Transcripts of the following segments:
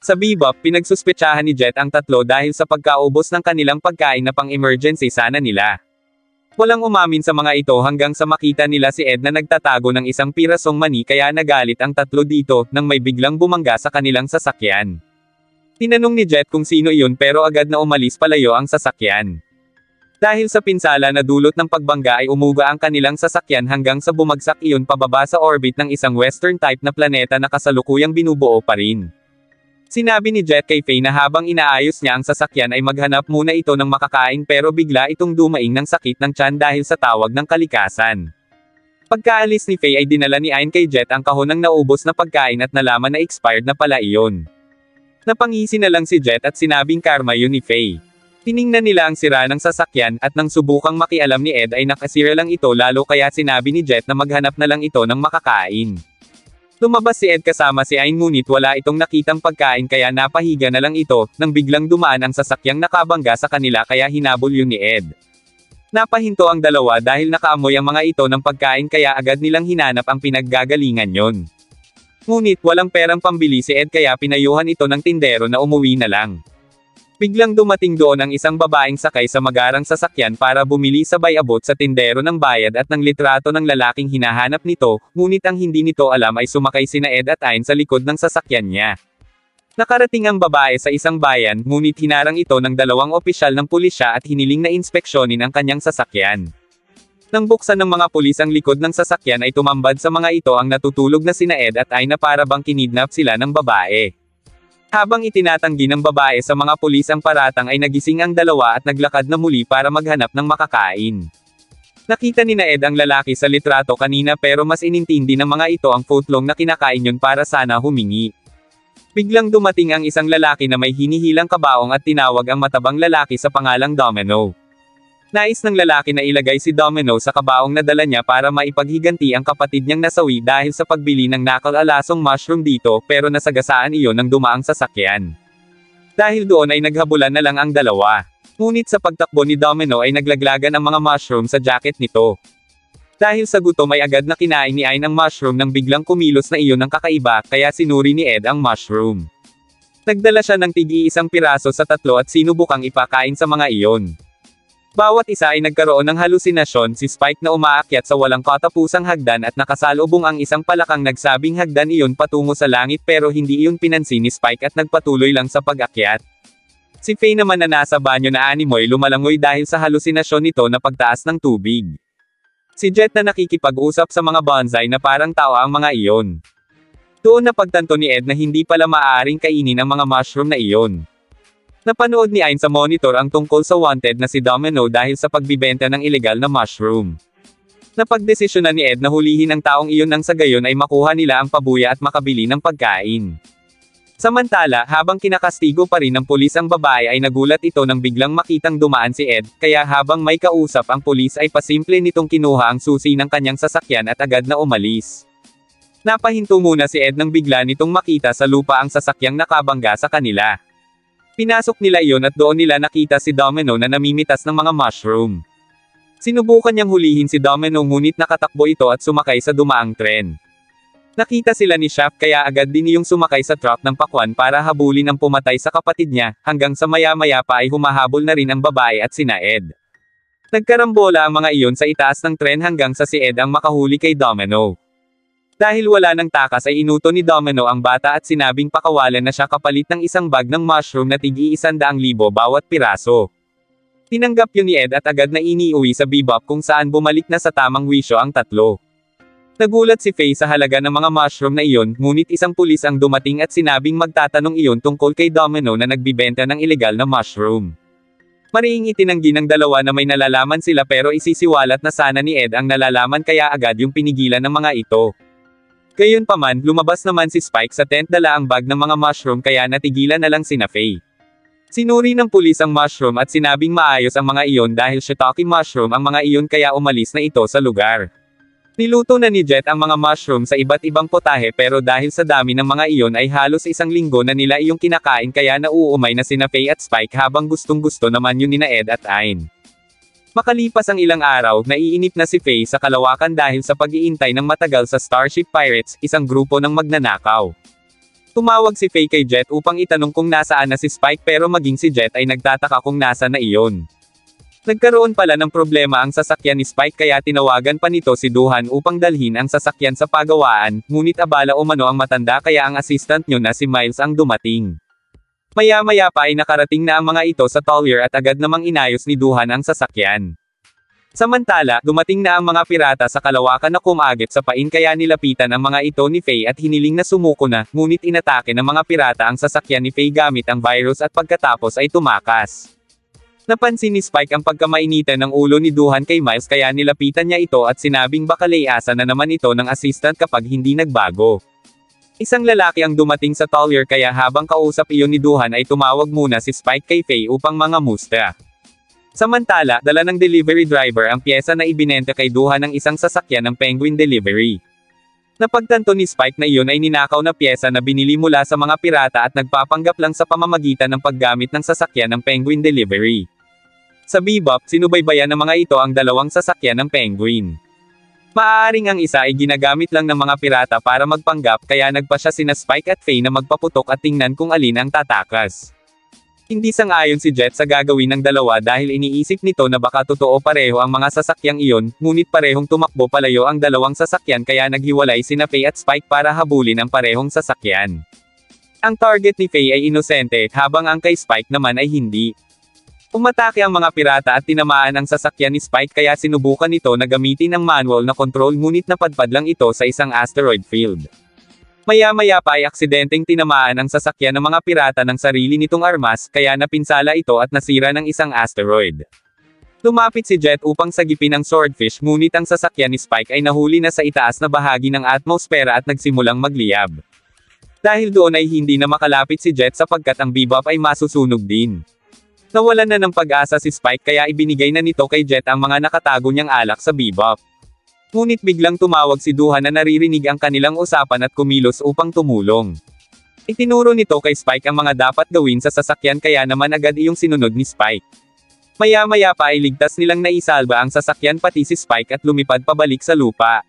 Sa Bebop, pinagsuspetsahan ni Jet ang tatlo dahil sa pagkaubos ng kanilang pagkain na pang-emergency sana nila. Walang umamin sa mga ito hanggang sa makita nila si Ed na nagtatago ng isang pirasong mani kaya nagalit ang tatlo dito nang may biglang bumangga sa kanilang sasakyan. Tinanong ni Jet kung sino iyon pero agad na umalis palayo ang sasakyan. Dahil sa pinsala na dulot ng pagbangga ay umuga ang kanilang sasakyan hanggang sa bumagsak iyon pababa sa orbit ng isang western type na planeta na kasalukuyang binubuo pa rin. Sinabi ni Jet kay Faye na habang inaayos niya ang sasakyan ay maghanap muna ito ng makakain pero bigla itong dumaing ng sakit ng tiyan dahil sa tawag ng kalikasan. Pagkaalis ni Faye ay dinala ni Ayn kay Jet ang kahon ng naubos na pagkain at nalaman na expired na pala iyon. Napangisi na lang si Jet at sinabing karma yun ni Faye. Tiningnan nila ang sira ng sasakyan at nang subukang makialam ni Ed ay nakasira lang ito lalo kaya sinabi ni Jet na maghanap na lang ito ng makakain. Lumabas si Ed kasama si Ayn ngunit wala itong nakitang pagkain kaya napahiga na lang ito, nang biglang dumaan ang sasakyang nakabangga sa kanila kaya hinabol yun ni Ed. Napahinto ang dalawa dahil nakaamoy ang mga ito ng pagkain kaya agad nilang hinanap ang pinaggagalingan yon. Ngunit walang perang pambili si Ed kaya pinayuhan ito ng tindero na umuwi na lang. Biglang dumating doon ang isang babaeng sakay sa magarang sasakyan para bumili sabay abot sa tindero ng bayad at ng litrato ng lalaking hinahanap nito, ngunit ang hindi nito alam ay sumakay sina Ed at Ayn sa likod ng sasakyan niya. Nakarating ang babae sa isang bayan, ngunit hinarang ito ng dalawang opisyal ng pulisya at hiniling na inspeksyonin ang kanyang sasakyan. Nang buksan ng mga pulis ang likod ng sasakyan ay tumambad sa mga ito ang natutulog na sina Ed at Ayn na para bang kinidnap sila ng babae. Habang itinatanggi ng babae sa mga pulis ang paratang ay nagising ang dalawa at naglakad na muli para maghanap ng makakain. Nakita ni Ed ang lalaki sa litrato kanina pero mas inintindi ng mga ito ang footlong na kinakain yun para sana humingi. Biglang dumating ang isang lalaki na may hinihilang kabaong at tinawag ang matabang lalaki sa pangalang Domino. Nais ng lalaki na ilagay si Domino sa kabaong na dala niya para maipaghiganti ang kapatid niyang nasawi dahil sa pagbili ng nakal-alasong mushroom dito pero nasagasaan iyon ng dumaang sasakyan. Dahil doon ay naghabulan na lang ang dalawa. Ngunit sa pagtakbo ni Domino ay naglaglagan ang mga mushroom sa jacket nito. Dahil sa gutom ay agad na kinain ni Ayn ang mushroom nang biglang kumilos na iyon ng kakaiba kaya sinuri ni Ed ang mushroom. Nagdala siya ng tig-iisang piraso sa tatlo at sinubukang ipakain sa mga iyon. Bawat isa ay nagkaroon ng halusinasyon si Spike na umaakyat sa walang katapusang hagdan at nakasalubong ang isang palakang nagsabing hagdan iyon patungo sa langit pero hindi iyon pinansin ni Spike at nagpatuloy lang sa pag-akyat. Si Faye naman na nasa banyo na animoy lumalangoy dahil sa halusinasyon nito na pagtaas ng tubig. Si Jet na nakikipag-usap sa mga bonsai na parang tao ang mga iyon. Doon napagtanto ni Ed na hindi pala maaaring kainin ang mga mushroom na iyon. Napanood ni Ayn sa monitor ang tungkol sa wanted na si Domino dahil sa pagbibenta ng ilegal na mushroom. Napagdesisyonan ni Ed na hulihin ang taong iyon nang sa gayon ay makuha nila ang pabuya at makabili ng pagkain. Samantala, habang kinakastigo pa rin ng pulis ang babae ay nagulat ito nang biglang makitang dumaan si Ed, kaya habang may kausap ang pulis ay pasimple nitong kinuha ang susi ng kanyang sasakyan at agad na umalis. Napahinto muna si Ed nang bigla nitong makita sa lupa ang sasakyang nakabangga sa kanila. Pinasok nila iyon at doon nila nakita si Domino na namimitas ng mga mushroom. Sinubukan niyang hulihin si Domino ngunit nakatakbo ito at sumakay sa dumaang tren. Nakita sila ni Shaft kaya agad din iyong sumakay sa truck ng pakwan para habulin ang pumatay sa kapatid niya, hanggang sa maya-maya pa ay humahabol na rin ang babae at sina Ed. Nagkarambola ang mga iyon sa itaas ng tren hanggang sa si Ed ang makahuli kay Domino. Dahil wala ng takas ay inuto ni Domino ang bata at sinabing pakawalan na siya kapalit ng isang bag ng mushroom na tig-100,000 bawat piraso. Tinanggap yun ni Ed at agad na iniuwi sa Bebop kung saan bumalik na sa tamang wisyo ang tatlo. Nagulat si Faye sa halaga ng mga mushroom na iyon, ngunit isang pulis ang dumating at sinabing magtatanong iyon tungkol kay Domino na nagbibenta ng ilegal na mushroom. Mariing itinanggi ng dalawa na may nalalaman sila pero isisiwalat na sana ni Ed ang nalalaman kaya agad yung pinigilan ng mga ito. Gayunpaman, lumabas naman si Spike sa tent dala ang bag ng mga mushroom kaya natigilan na lang sina Faye. Sinuri ng pulis ang mushroom at sinabing maayos ang mga iyon dahil shiitake mushroom ang mga iyon kaya umalis na ito sa lugar. Niluto na ni Jet ang mga mushroom sa iba't ibang potahe pero dahil sa dami ng mga iyon ay halos 1 linggo na nila iyong kinakain kaya nauumay na sina Faye at Spike habang gustong-gusto naman yun nina Ed at Ayn. Makalipas ang ilang araw, naiinip na si Faye sa kalawakan dahil sa pag-iintay ng matagal sa Starship Pirates, isang grupo ng magnanakaw. Tumawag si Faye kay Jet upang itanong kung nasaan na si Spike pero maging si Jet ay nagtataka kung nasa na iyon. Nagkaroon pala ng problema ang sasakyan ni Spike kaya tinawagan pa nito si Duhan upang dalhin ang sasakyan sa pagawaan, ngunit abala umano ang matanda kaya ang assistant nyo na si Miles ang dumating. Maya-maya pa ay nakarating na ang mga ito sa Tollier at agad namang inayos ni Duhan ang sasakyan. Samantala, dumating na ang mga pirata sa kalawakan na kumagit sa pain kaya nilapitan ang mga ito ni Faye at hiniling na sumuko na, ngunit inatake ng mga pirata ang sasakyan ni Faye gamit ang virus at pagkatapos ay tumakas. Napansin ni Spike ang pagkamainitan ng ulo ni Duhan kay Miles kaya nilapitan niya ito at sinabing baka layasan na naman ito ng assistant kapag hindi nagbago. Isang lalaki ang dumating sa Tollier kaya habang kausap iyon ni Duhan ay tumawag muna si Spike kay Faye upang mangamusta. Samantala, dala ng delivery driver ang pyesa na ibinenta kay Duhan ng isang sasakyan ng Penguin Delivery. Napagtanto ni Spike na iyon ay ninakaw na pyesa na binili mula sa mga pirata at nagpapanggap lang sa pamamagitan ng paggamit ng sasakyan ng Penguin Delivery. Sa Bebop, sinubaybayan ng mga ito ang dalawang sasakyan ng Penguin. Maaaring ang isa ay ginagamit lang ng mga pirata para magpanggap kaya nagpa siya sina Spike at Faye na magpaputok at tingnan kung alin ang tatakas. Hindi sang-ayon si Jet sa gagawin ng dalawa dahil iniisip nito na baka totoo pareho ang mga sasakyang iyon, ngunit parehong tumakbo palayo ang dalawang sasakyan kaya naghiwalay sina Faye at Spike para habulin ang parehong sasakyan. Ang target ni Faye ay inosente, habang ang kay Spike naman ay hindi. Umatake ang mga pirata at tinamaan ang sasakyan ni Spike kaya sinubukan nito na gamitin ang manual na control ngunit napadpad lang ito sa isang asteroid field. Maya-maya pa ay aksidenteng tinamaan ang sasakyan ng mga pirata ng sarili nitong armas, kaya napinsala ito at nasira ng isang asteroid. Lumapit si Jet upang sagipin ang swordfish ngunit ang sasakyan ni Spike ay nahuli na sa itaas na bahagi ng atmosfera at nagsimulang magliyab. Dahil doon ay hindi na makalapit si Jet sapagkat ang Bebop ay masusunog din. Nawalan na ng pag-asa si Spike kaya ibinigay na nito kay Jet ang mga nakatago niyang alak sa Bebop. Ngunit biglang tumawag si Duhan na naririnig ang kanilang usapan at kumilos upang tumulong. Itinuro nito kay Spike ang mga dapat gawin sa sasakyan kaya naman agad iyong sinunod ni Spike. Maya-maya pa ay ligtas nilang naisalba ang sasakyan pati si Spike at lumipad pabalik sa lupa.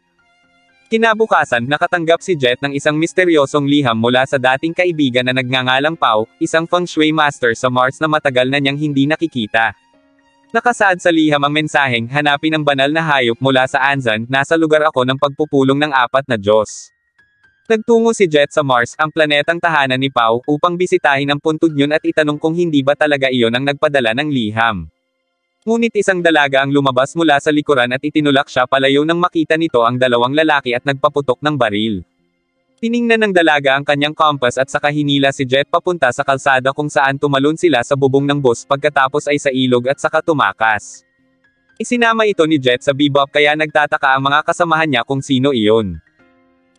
Kinabukasan, nakatanggap si Jet ng isang misteryosong liham mula sa dating kaibigan na nagngangalang Pao, isang feng shui master sa Mars na matagal na niyang hindi nakikita. Nakasaad sa liham ang mensaheng, hanapin ang banal na hayop mula sa Anzan, nasa lugar ako ng pagpupulong ng 4 na Diyos. Nagtungo si Jet sa Mars, ang planetang tahanan ni Pao, upang bisitahin ang puntod yun at itanong kung hindi ba talaga iyon ang nagpadala ng liham. Ngunit isang dalaga ang lumabas mula sa likuran at itinulak siya palayo nang makita nito ang dalawang lalaki at nagpaputok ng baril. Tiningnan ng dalaga ang kanyang compass at saka hinila si Jet papunta sa kalsada kung saan tumalon sila sa bubong ng bus pagkatapos ay sa ilog at saka tumakas. Isinama ito ni Jet sa Bebop kaya nagtataka ang mga kasamahan niya kung sino iyon.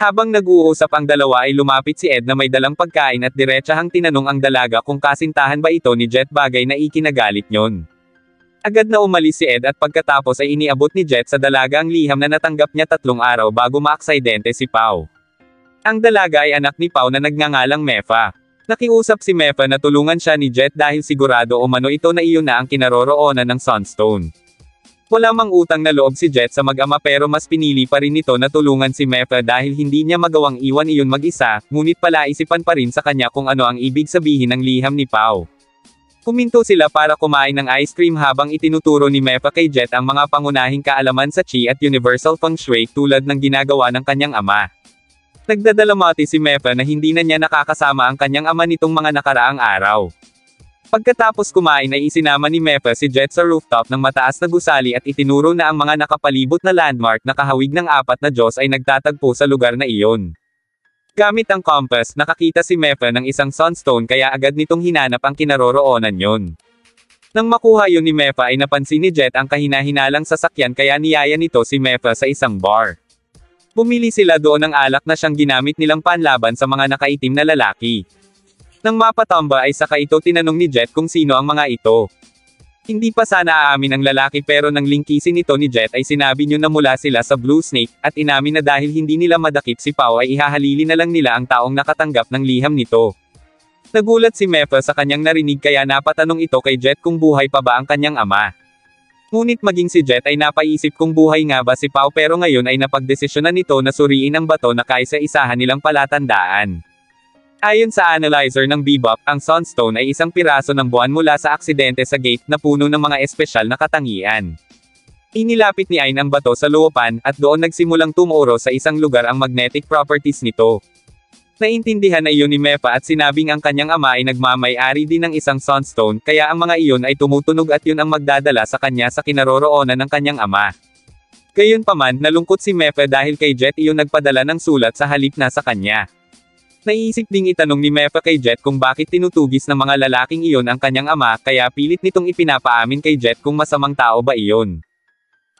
Habang nag-uusap ang dalawa ay lumapit si Ed na may dalang pagkain at diretsahang tinanong ang dalaga kung kasintahan ba ito ni Jet, bagay na ikinagalit nyon. Agad na umalis si Ed at pagkatapos ay iniabot ni Jet sa dalaga ang liham na natanggap niya 3 araw bago maaksidente si Pao. Ang dalaga ay anak ni Pao na nagngangalang Mefa. Nakiusap si Mefa na tulungan siya ni Jet dahil sigurado umano ito na iyon na ang kinaroroonan ng Sunstone. Wala mang utang na loob si Jet sa mag-ama pero mas pinili pa rin nito na tulungan si Mefa dahil hindi niya magawang iwan iyon mag-isa, ngunit palaisipan pa rin sa kanya kung ano ang ibig sabihin ng liham ni Pao. Huminto sila para kumain ng ice cream habang itinuturo ni Mefa kay Jet ang mga pangunahing kaalaman sa Qi at Universal Feng Shui tulad ng ginagawa ng kanyang ama. Nagdadalamati si Mefa na hindi na niya nakakasama ang kanyang ama nitong mga nakaraang araw. Pagkatapos kumain ay isinama ni Mefa si Jet sa rooftop ng mataas na gusali at itinuro na ang mga nakapalibot na landmark na kahawig ng 4 na Diyos ay nagtatagpo sa lugar na iyon. Gamit ang compass, nakakita si Mefa ng isang sunstone kaya agad nitong hinanap ang kinaroroonan yon. Nang makuha yun ni Mefa ay napansin ni Jet ang kahina-hinalang sasakyan kaya niyaya nito si Mefa sa isang bar. Bumili sila doon ng alak na siyang ginamit nilang panlaban sa mga nakaitim na lalaki. Nang mapatamba ay saka ito tinanong ni Jet kung sino ang mga ito. Hindi pa sana aamin ang lalaki pero nang lingkisin ito ni Jet ay sinabi niyo na mula sila sa Blue Snake, at inamin na dahil hindi nila madakip si Pao ay ihahalili na lang nila ang taong nakatanggap ng liham nito. Nagulat si Mefa sa kanyang narinig kaya napatanong ito kay Jet kung buhay pa ba ang kanyang ama. Ngunit maging si Jet ay napaisip kung buhay nga ba si Pao pero ngayon ay napagdesisyonan nito na suriin ang bato na kaysa isahan nilang palatandaan. Ayon sa analyzer ng Bebop, ang Sunstone ay isang piraso ng buwan mula sa aksidente sa gate na puno ng mga espesyal na katangian. Inilapit ni Ayn ang bato sa loopan, at doon nagsimulang tumuro sa isang lugar ang magnetic properties nito. Naintindihan na iyon ni Mepa at sinabing ang kanyang ama ay nagmamay-ari din ng isang Sunstone, kaya ang mga iyon ay tumutunog at yun ang magdadala sa kanya sa kinaroroonan ng kanyang ama. Gayunpaman, nalungkot si Mepa dahil kay Jet iyon nagpadala ng sulat sa halip na sa kanya. Naiisip ding itanong ni Mepa kay Jet kung bakit tinutugis ng mga lalaking iyon ang kanyang ama, kaya pilit nitong ipinapaamin kay Jet kung masamang tao ba iyon.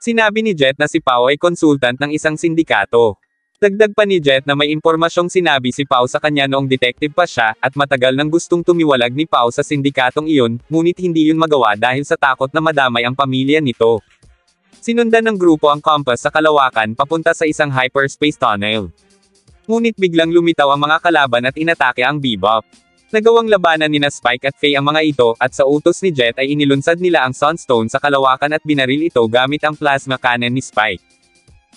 Sinabi ni Jet na si Pao ay konsultant ng isang sindikato. Dagdag pa ni Jet na may impormasyong sinabi si Pao sa kanya noong detective pa siya, at matagal nang gustong tumiwalag ni Pao sa sindikatong iyon, ngunit hindi yun magawa dahil sa takot na madamay ang pamilya nito. Sinundan ng grupo ang Compass sa kalawakan papunta sa isang hyperspace tunnel. Ngunit biglang lumitaw ang mga kalaban at inatake ang Bebop. Nagawang labanan nina Spike at Faye ang mga ito, at sa utos ni Jet ay inilunsad nila ang Sunstone sa kalawakan at binaril ito gamit ang plasma cannon ni Spike.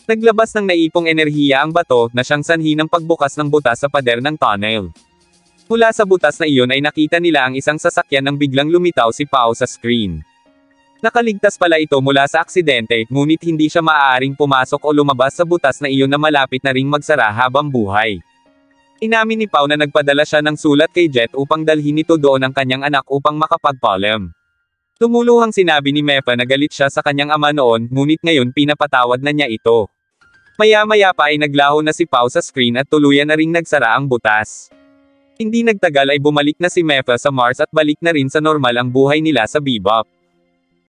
Naglabas ng naipong enerhiya ang bato, na siyang sanhi ng pagbukas ng butas sa pader ng tunnel. Mula sa butas na iyon ay nakita nila ang isang sasakyan nang biglang lumitaw si Pao sa screen. Nakaligtas pala ito mula sa aksidente, ngunit hindi siya maaaring pumasok o lumabas sa butas na iyon na malapit na ring magsara habang buhay. Inamin ni Pao na nagpadala siya ng sulat kay Jet upang dalhin ito doon ang kanyang anak upang makapagpaalam. Tumuluhang sinabi ni Mepa na galit siya sa kanyang ama noon, ngunit ngayon pinapatawad na niya ito. Maya-maya pa ay naglaho na si Pao sa screen at tuluyan na ring nagsara ang butas. Hindi nagtagal ay bumalik na si Mepa sa Mars at balik na rin sa normal ang buhay nila sa Bebop.